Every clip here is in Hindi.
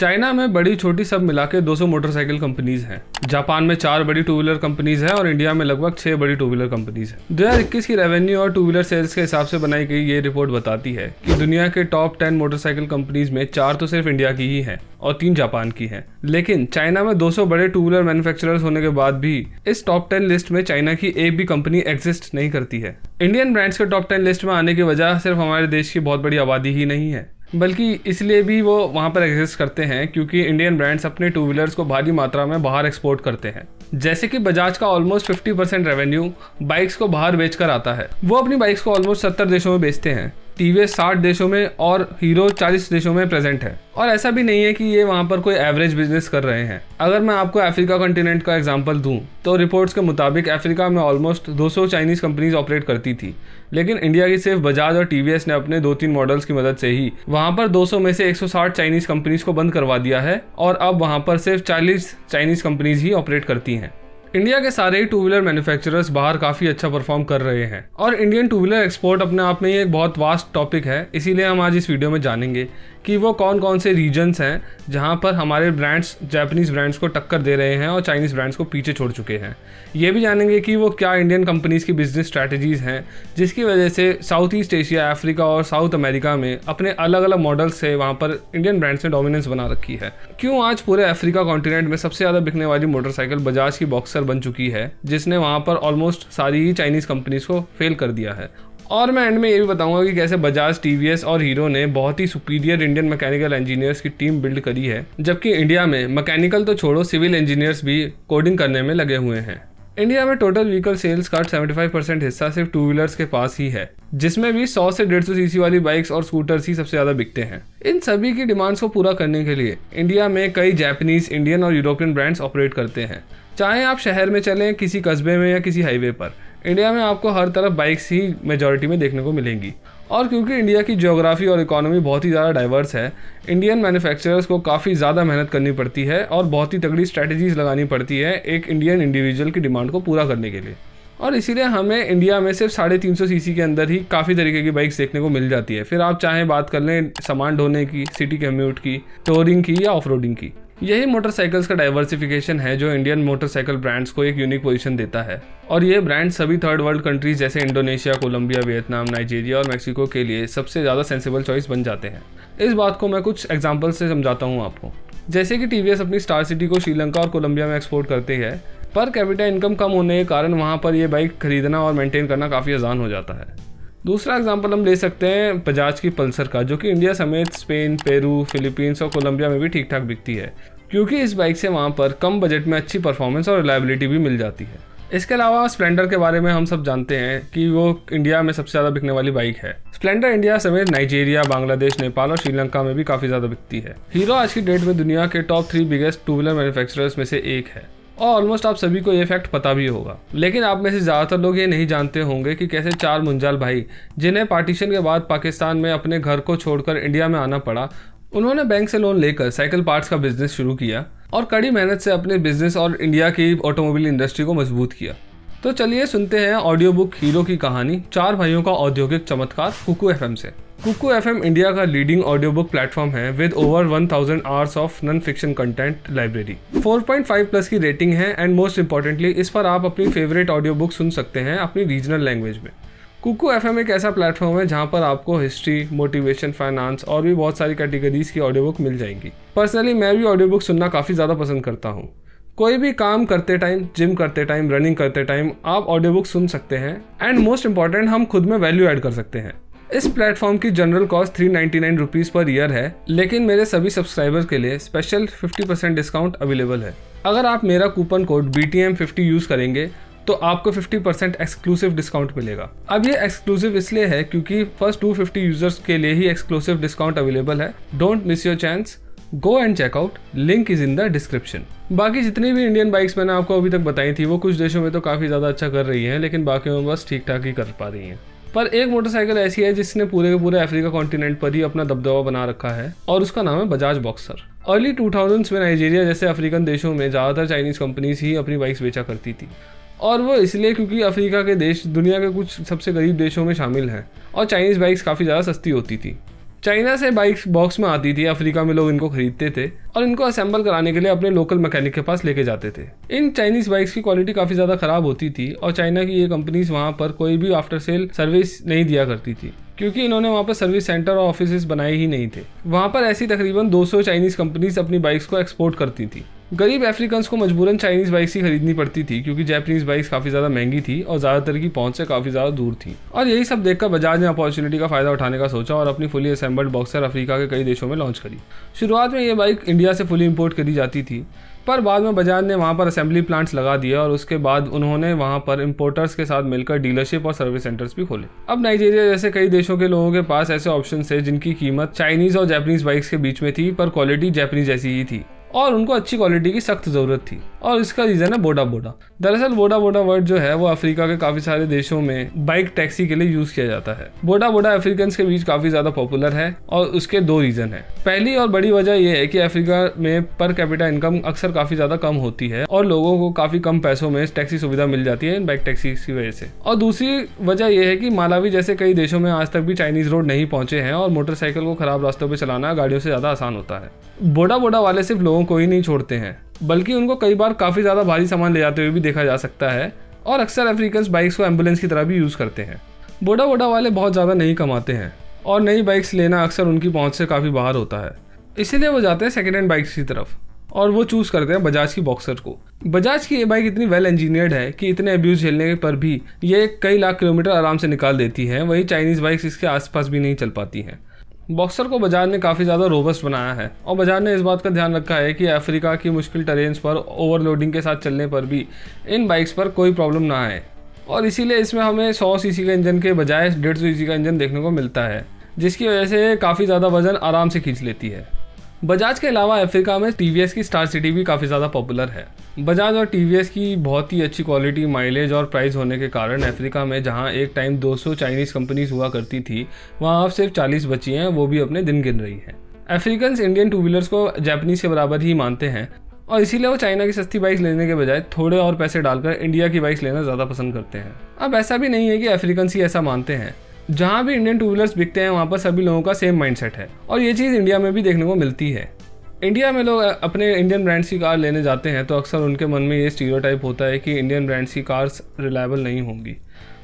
चाइना में बड़ी छोटी सब मिला के 200 मोटरसाइकिल कंपनीज हैं। जापान में 4 बड़ी टू व्हीलर कंपनीज हैं और इंडिया में लगभग 6 बड़ी टू व्हीलर कंपनीज हैं। 2021 की रेवेन्यू और टू व्हीलर सेल्स के हिसाब से बनाई गई ये रिपोर्ट बताती है कि दुनिया के टॉप 10 मोटरसाइकिल कंपनीज में 4 तो सिर्फ इंडिया की ही हैं और 3 जापान की हैं। लेकिन चाइना में 200 बड़े टू व्हीलर मैन्युफैक्चरर्स होने के बाद भी इस टॉप 10 लिस्ट में चाइना की एक भी कंपनी एग्जिस्ट नहीं करती है। इंडियन ब्रांड्स के टॉप 10 लिस्ट में आने की वजह सिर्फ हमारे देश की बहुत बड़ी आबादी ही नहीं है, बल्कि इसलिए भी वो वहाँ पर एग्जिस्ट करते हैं क्योंकि इंडियन ब्रांड्स अपने टू व्हीलर्स को भारी मात्रा में बाहर एक्सपोर्ट करते हैं। जैसे कि बजाज का ऑलमोस्ट 50% रेवेन्यू बाइक्स को बाहर बेचकर आता है। वो अपनी बाइक्स को ऑलमोस्ट 70 देशों में बेचते हैं, टीवीएस 60 देशों में और हीरो 40 देशों में प्रेजेंट है। और ऐसा भी नहीं है कि ये वहाँ पर कोई एवरेज बिजनेस कर रहे हैं। अगर मैं आपको अफ्रीका कॉन्टिनेंट का एग्जांपल दूं तो रिपोर्ट्स के मुताबिक अफ्रीका में ऑलमोस्ट 200 चाइनीज कंपनीज ऑपरेट करती थी, लेकिन इंडिया की सिर्फ बजाज और टीवीएस ने अपने 2-3 मॉडल्स की मदद से ही वहाँ पर 200 में से 160 चाइनीज कंपनीज को बंद करवा दिया है और अब वहाँ पर सिर्फ 40 चाइनीज कंपनीज ही ऑपरेट करती हैं। इंडिया के सारे ही टू व्हीलर मैन्युफैक्चरर्स बाहर काफ़ी अच्छा परफॉर्म कर रहे हैं और इंडियन टू व्हीलर एक्सपोर्ट अपने आप में ही एक बहुत वास्ट टॉपिक है। इसीलिए हम आज इस वीडियो में जानेंगे कि वो कौन कौन से रीजन्स हैं जहां पर हमारे ब्रांड्स जापानीज़ ब्रांड्स को टक्कर दे रहे हैं और चाइनीज़ ब्रांड्स को पीछे छोड़ चुके हैं। ये भी जानेंगे कि वो क्या इंडियन कंपनीज़ की बिजनेस स्ट्रैटेजीज़ हैं जिसकी वजह से साउथ ईस्ट एशिया, अफ्रीका और साउथ अमेरिका में अपने अलग अलग मॉडल्स से वहाँ पर इंडियन ब्रांड्स ने डोमिनेंस बना रखी है। क्यों आज पूरे अफ्रीका कॉन्टिनेंट में सबसे ज़्यादा बिकने वाली मोटरसाइकिल बजाज की बॉक्सर बन चुकी है, जिसने वहाँ पर ऑलमोस्ट सारी ही चाइनीज़ कंपनीज़ को फेल कर दिया है। और मैं एंड में ये भी बताऊंगा कि कैसे बजाज, टीवीएस और हीरो ने बहुत ही सुपीरियर इंडियन मैकेनिकल इंजीनियर्स की टीम बिल्ड करी है, जबकि इंडिया में मैकेनिकल तो छोड़ो सिविल इंजीनियर्स भी कोडिंग करने में लगे हुए हैं। इंडिया में टोटल व्हीकल सेल्स का 75% हिस्सा सिर्फ टू व्हीलर्स के पास ही है, जिसमें भी 100 से 150 सीसी वाली बाइक्स और स्कूटर्स ही सबसे ज़्यादा बिकते हैं। इन सभी की डिमांड्स को पूरा करने के लिए इंडिया में कई जापानीज, इंडियन और यूरोपियन ब्रांड्स ऑपरेट करते हैं। चाहे आप शहर में चलें, किसी कस्बे में या किसी हाईवे पर, इंडिया में आपको हर तरफ बाइक्स ही मेजॉरिटी में देखने को मिलेंगी। और क्योंकि इंडिया की ज्योग्राफी और इकोनॉमी बहुत ही ज़्यादा डाइवर्स है, इंडियन मैन्युफैक्चरर्स को काफ़ी ज़्यादा मेहनत करनी पड़ती है और बहुत ही तगड़ी स्ट्रैटेजीज लगानी पड़ती है एक इंडियन इंडिविजुअल की डिमांड को पूरा करने के लिए। और इसीलिए हमें इंडिया में सिर्फ 350 सीसी के अंदर ही काफ़ी तरीके की बाइक्स देखने को मिल जाती है। फिर आप चाहें बात कर लें सामान ढोने की, सिटी कम्यूट की, टूरिंग की या ऑफ रोडिंग की। यही मोटरसाइकिल्स का डाइवर्सिफिकेशन है जो इंडियन मोटरसाइकिल ब्रांड्स को एक यूनिक पोजीशन देता है। और ये ब्रांड सभी थर्ड वर्ल्ड कंट्रीज जैसे इंडोनेशिया, कोलंबिया, वियतनाम, नाइजीरिया और मैक्सिको के लिए सबसे ज़्यादा सेंसिबल चॉइस बन जाते हैं। इस बात को मैं कुछ एग्जांपल्स से समझाता हूँ आपको। जैसे कि टीवीएस अपनी स्टार सिटी को श्रीलंका और कोलंबिया में एक्सपोर्ट करती है। पर कैपिटा इनकम कम होने के कारण वहाँ पर ये बाइक खरीदना और मेंटेन करना काफ़ी आसान हो जाता है। दूसरा एग्जांपल हम ले सकते हैं बजाज की पल्सर का, जो कि इंडिया समेत स्पेन, पेरू, फिलीपींस और कोलंबिया में भी ठीक ठाक बिकती है, क्योंकि इस बाइक से वहाँ पर कम बजट में अच्छी परफॉर्मेंस और रिलायबिलिटी भी मिल जाती है। इसके अलावा स्प्लेंडर के बारे में हम सब जानते हैं कि वो इंडिया में सबसे ज़्यादा बिकने वाली बाइक है। स्प्लेंडर इंडिया समेत नाइजीरिया, बांग्लादेश, नेपाल और श्रीलंका में भी काफ़ी ज़्यादा बिकती है। हीरो आज की डेट में दुनिया के top 3 biggest two wheeler manufacturers में से एक है और ऑलमोस्ट आप सभी को ये फैक्ट पता भी होगा। लेकिन आप में से ज़्यादातर लोग ये नहीं जानते होंगे कि कैसे 4 मुंजाल भाई, जिन्हें पार्टीशन के बाद पाकिस्तान में अपने घर को छोड़कर इंडिया में आना पड़ा, उन्होंने बैंक से लोन लेकर साइकिल पार्ट्स का बिजनेस शुरू किया और कड़ी मेहनत से अपने बिजनेस और इंडिया की ऑटोमोबाइल इंडस्ट्री को मजबूत किया। तो चलिए सुनते हैं ऑडियो बुक हीरो की कहानी, 4 भाइयों का औद्योगिक चमत्कार, कुकू एफएम से। कुकू एफएम इंडिया का लीडिंग ऑडियो बुक प्लेटफॉर्म है with over 1000 hours of non fiction content library. 4.5+ की रेटिंग है एंड मोस्ट इंपॉर्टेंटली इस पर आप अपनी फेवरेट ऑडियो बुक सुन सकते हैं अपनी रीजनल लैंग्वेज में। कुकू एफएम एक ऐसा प्लेटफॉर्म है जहां पर आपको हिस्ट्री, मोटिवेशन, फाइनेंस और भी बहुत सारी कैटेगरीज की ऑडियो बुक मिल जाएंगी। पर्सनली मैं भी ऑडियो बुक सुनना काफ़ी ज़्यादा पसंद करता हूं। कोई भी काम करते टाइम, जिम करते टाइम, रनिंग करते टाइम आप ऑडियो बुक सुन सकते हैं एंड मोस्ट इंपॉर्टेंट हम खुद में वैल्यू ऐड कर सकते हैं। इस प्लेटफॉर्म की general cost 399 rupees per year है, लेकिन मेरे सभी सब्सक्राइबर्स के लिए स्पेशल 50% डिस्काउंट अवेलेबल है। अगर आप मेरा कूपन कोड BTM50 यूज़ करेंगे तो आपको 50% एक्सक्लूसिव डिस्काउंट मिलेगा। अब ये एक्सक्लूसिव इसलिए है क्योंकि फर्स्ट 250 यूजर्स के लिए ही एक्सक्लूसिव डिस्काउंट अवेलेबल है। Don't miss your chance, go and check out, link is in the description. बाकी जितनी भी इंडियन बाइक्स मैंने आपको अभी तक बताई थी वो कुछ देशों में तो काफ़ी ज़्यादा अच्छा कर रही हैं, लेकिन बाकी में बस ठीक ठाक ही कर पा रही हैं। पर एक मोटरसाइकिल ऐसी है जिसने पूरे के पूरे अफ्रीका कॉन्टिनेंट पर ही अपना दबदबा बना रखा है और उसका नाम है बजाज बॉक्सर। अर्ली 2000s में नाइजीरिया जैसे अफ्रीकन देशों में ज़्यादातर चाइनीज़ कंपनीज ही अपनी बाइक्स बेचा करती थी और वो इसलिए क्योंकि अफ्रीका के देश दुनिया के कुछ सबसे गरीब देशों में शामिल हैं और चाइनीज़ बाइक्स काफ़ी ज़्यादा सस्ती होती थी। चाइना से बाइक्स बॉक्स में आती थी, अफ्रीका में लोग इनको खरीदते थे और इनको असेंबल कराने के लिए अपने लोकल मैकेनिक के पास लेके जाते थे। इन चाइनीज बाइक्स की क्वालिटी काफ़ी ज़्यादा ख़राब होती थी और चाइना की ये कंपनीज वहाँ पर कोई भी आफ्टर सेल सर्विस नहीं दिया करती थी, क्योंकि इन्होंने वहाँ पर सर्विस सेंटर और ऑफिस बनाए ही नहीं थे। वहाँ पर ऐसी तकरीबन 200 चाइनीज़ कंपनीज अपनी बाइक्स को एक्सपोर्ट करती थी। गरीब अफ्रीकन्स को मजबूरन चाइनीज़ बाइक्स ही खरीदनी पड़ती थी, क्योंकि जापानीज़ बाइक्स काफ़ी ज़्यादा महंगी थी और ज़्यादातर की पहुंच से काफ़ी ज़्यादा दूर थी। और यही सब देखकर बजाज ने अपॉर्चुनिटी का फ़ायदा उठाने का सोचा और अपनी फुली असेंबल्ड बॉक्सर अफ्रीका के कई देशों में लॉन्च करी। शुरुआत में ये बाइक इंडिया से फुली इम्पोर्ट करी जाती थी, पर बाद में बजाज ने वहाँ पर असेंबली प्लांट्स लगा दिए और उसके बाद उन्होंने वहाँ पर इंपोर्टर्स के साथ मिलकर डीलरशिप और सर्विस सेंटर्स भी खोले। अब नाइजीरिया जैसे कई देशों के लोगों के पास ऐसे ऑप्शन थे जिनकी कीमत चाइनीज़ और जापानीज़ बाइक्स के बीच में थी, पर क्वालिटी जापानीज़ जैसी ही थी और उनको अच्छी क्वालिटी की सख्त ज़रूरत थी। और इसका रीज़न है बोडा बोडा। दरअसल बोडा बोडा वर्ड जो है वो अफ्रीका के काफ़ी सारे देशों में बाइक टैक्सी के लिए यूज़ किया जाता है। बोडा बोडा अफ्रीकन्स के बीच काफ़ी ज़्यादा पॉपुलर है और उसके 2 रीज़न है। पहली और बड़ी वजह यह है कि अफ्रीका में पर कैपिटा इनकम अक्सर काफ़ी ज़्यादा कम होती है और लोगों को काफ़ी कम पैसों में टैक्सी सुविधा मिल जाती है इन बाइक टैक्सी की वजह से। और दूसरी वजह यह है कि मालावी जैसे कई देशों में आज तक भी चाइनीज़ रोड नहीं पहुंचे हैं और मोटरसाइकिल को ख़राब रास्तों पर चलाना गाड़ियों से ज़्यादा आसान होता है। बोडा बोडा वाले सिर्फ लोगों को ही नहीं छोड़ते हैं, बल्कि उनको कई बार काफ़ी ज़्यादा भारी सामान ले जाते हुए भी देखा जा सकता है और अक्सर अफ्रीकन्स बाइक्स को एम्बुलेंस की तरह भी यूज़ करते हैं। बोडा बोडा वाले बहुत ज़्यादा नहीं कमाते हैं और नई बाइक्स लेना अक्सर उनकी पहुंच से काफ़ी बाहर होता है, इसीलिए वो जाते हैं सेकेंड हैंड बाइक्स की तरफ और वो चूज़ करते हैं बजाज की बॉक्सर को। बजाज की ये बाइक इतनी वेल इंजीनियर्ड है कि इतने अब्यूज़ झेलने पर भी ये कई लाख किलोमीटर आराम से निकाल देती हैं, वही चाइनीज़ बाइक्स इसके आसपास भी नहीं चल पाती हैं। बॉक्सर को बजाज ने काफ़ी ज़्यादा रोबस्ट बनाया है और बजाज ने इस बात का ध्यान रखा है कि अफ्रीका की मुश्किल टेरेन्स पर ओवरलोडिंग के साथ चलने पर भी इन बाइक्स पर कोई प्रॉब्लम ना आए और इसीलिए इसमें हमें 100 सीसी के इंजन के बजाय 150 सीसी का इंजन देखने को मिलता है, जिसकी वजह से काफ़ी ज़्यादा वजन आराम से खींच लेती है। बजाज के अलावा अफ्रीका में टीवीएस की स्टार सिटी भी काफ़ी ज़्यादा पॉपुलर है। बजाज और टीवीएस की बहुत ही अच्छी क्वालिटी, माइलेज और प्राइस होने के कारण अफ्रीका में जहां एक टाइम 200 चाइनीज़ कंपनीज हुआ करती थी, वहां अब सिर्फ 40 बची हैं, वो भी अपने दिन गिन रही हैं। अफ्रीकन्स इंडियन टू व्हीलर्स को जापानीज़ के बराबर ही मानते हैं और इसीलिए वो चाइना की सस्ती बाइक्स लेने के बजाय थोड़े और पैसे डालकर इंडिया की बाइक्स लेना ज़्यादा पसंद करते हैं। अब ऐसा भी नहीं है कि अफ्रीकन्स ही ऐसा मानते हैं, जहाँ भी इंडियन टू व्हीलर्स बिकते हैं वहाँ पर सभी लोगों का सेम माइंडसेट है और ये चीज़ इंडिया में भी देखने को मिलती है। इंडिया में लोग अपने इंडियन ब्रांड्स की कार लेने जाते हैं तो अक्सर उनके मन में ये स्टीरियोटाइप होता है कि इंडियन ब्रांड्स की कार्स रिलायबल नहीं होंगी,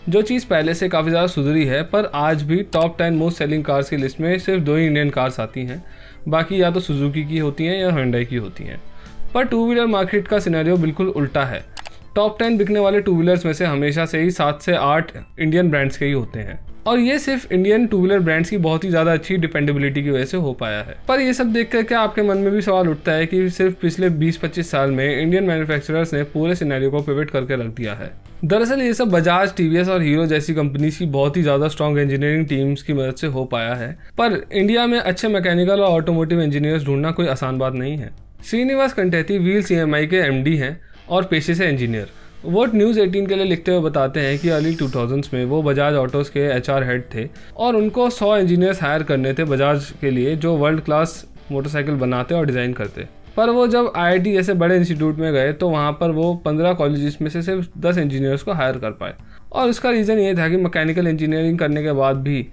जो चीज़ पहले से काफ़ी ज़्यादा सुधरी है। पर आज भी टॉप 10 मोस्ट सेलिंग कार्स की लिस्ट में सिर्फ 2 ही इंडियन कार्स आती हैं, बाकी या तो सुजुकी की होती हैं या हुंडई की होती हैं। पर टू व्हीलर मार्केट का सिनेरियो बिल्कुल उल्टा है। टॉप 10 बिकने वाले टू व्हीलर्स में से हमेशा से ही 7 से 8 इंडियन ब्रांड्स के ही होते हैं और ये सिर्फ इंडियन टू व्हीलर ब्रांड्स की बहुत ही ज़्यादा अच्छी डिपेंडेबिलिटी की वजह से हो पाया है। पर ये सब देख कर क्या आपके मन में भी सवाल उठता है कि सिर्फ पिछले 20-25 साल में इंडियन मैन्युफैक्चरर्स ने पूरे सिनेरियो को पिवट करके रख दिया है। दरअसल ये सब बजाज, टीवीएस और हीरो जैसी कंपनीज की बहुत ही ज़्यादा स्ट्रॉन्ग इंजीनियरिंग टीम्स की मदद से हो पाया है, पर इंडिया में अच्छे मैकेनिकल और ऑटोमोटिव इंजीनियर्स ढूंढना कोई आसान बात नहीं है। श्रीनिवास कंटेती व्हील CMI के MD हैं और पेशे से इंजीनियर। वो न्यूज़ 18 के लिए लिखते हुए बताते हैं कि अर्ली 2000s में वो बजाज ऑटोज़ के HR हेड थे और उनको 100 इंजीनियर्स हायर करने थे बजाज के लिए, जो वर्ल्ड क्लास मोटरसाइकिल बनाते और डिज़ाइन करते। पर वो जब IIT जैसे बड़े इंस्टीट्यूट में गए तो वहाँ पर वो 15 कॉलेजेस में से सिर्फ 10 इंजीनियर्स को हायर कर पाए और उसका रीज़न ये था कि मैकेनिकल इंजीनियरिंग करने के बाद भी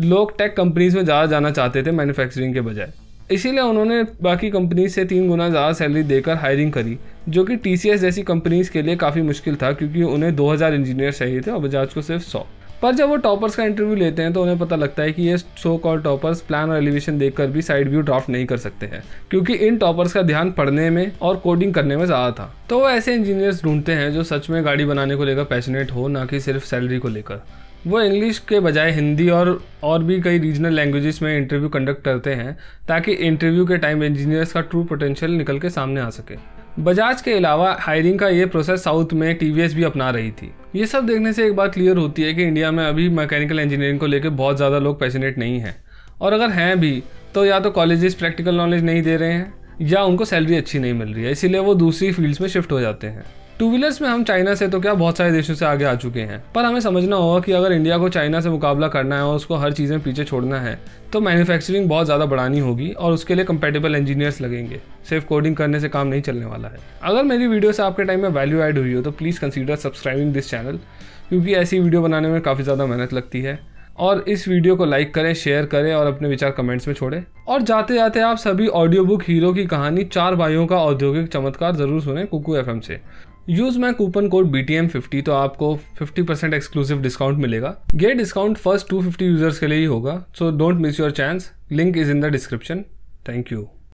लोग टेक कंपनीज़ में ज़्यादा जाना चाहते थे मैन्युफैक्चरिंग के बजाय। इसीलिए उन्होंने बाकी कंपनीज से 3 गुना ज़्यादा सैलरी देकर हायरिंग करी, जो कि TCS जैसी कंपनीज के लिए काफ़ी मुश्किल था क्योंकि उन्हें 2000 इंजीनियर चाहिए थे और बजाज को सिर्फ 100। पर जब वो टॉपर्स का इंटरव्यू लेते हैं तो उन्हें पता लगता है कि ये सो कॉल टॉपर्स प्लान और एलिवेशन देखकर भी साइड व्यू ड्राफ्ट नहीं कर सकते हैं, क्योंकि इन टॉपर्स का ध्यान पढ़ने में और कोडिंग करने में ज़्यादा था। तो वो ऐसे इंजीनियर्स ढूंढते हैं जो सच में गाड़ी बनाने को लेकर पैशनेट हो, ना कि सिर्फ सैलरी को लेकर। वो इंग्लिश के बजाय हिंदी और भी कई रीजनल लैंग्वेजेस में इंटरव्यू कंडक्ट करते हैं ताकि इंटरव्यू के टाइम इंजीनियर्स का ट्रू पोटेंशियल निकल के सामने आ सके। बजाज के अलावा हायरिंग का ये प्रोसेस साउथ में TVS भी अपना रही थी। ये सब देखने से एक बात क्लियर होती है कि इंडिया में अभी मैकेनिकल इंजीनियरिंग को लेकर बहुत ज़्यादा लोग पैशनेट नहीं हैं, और अगर हैं भी तो या तो कॉलेजेस प्रैक्टिकल नॉलेज नहीं दे रहे हैं या उनको सैलरी अच्छी नहीं मिल रही है, इसीलिए वो दूसरी फील्ड्स में शिफ्ट हो जाते हैं। टू व्हीलर्स में हम चाइना से तो क्या बहुत सारे देशों से आगे आ चुके हैं, पर हमें समझना होगा कि अगर इंडिया को चाइना से मुकाबला करना है और उसको हर चीज़ में पीछे छोड़ना है तो मैन्युफैक्चरिंग बहुत ज़्यादा बढ़ानी होगी और उसके लिए कंपेटेबल इंजीनियर्स लगेंगे। सिर्फ कोडिंग करने से काम नहीं चलने वाला है। अगर मेरी वीडियो से आपके टाइम में वैल्यू ऐड हुई हो तो please consider subscribing this channel, क्योंकि ऐसी वीडियो बनाने में काफ़ी ज़्यादा मेहनत लगती है और इस वीडियो को लाइक करें, शेयर करें और अपने विचार कमेंट्स में छोड़ें। और जाते जाते आप सभी ऑडियो बुक हीरो की कहानी 4 भाइयों का औद्योगिक चमत्कार जरूर सुने कुकू FM से। Use my coupon code BTM50 तो आपको 50% एक्सक्लूसिव डिस्काउंट मिलेगा। ये डिस्काउंट फर्स्ट 250 यूजर्स के लिए ही होगा, so don't miss your chance. Link is in the description. Thank you.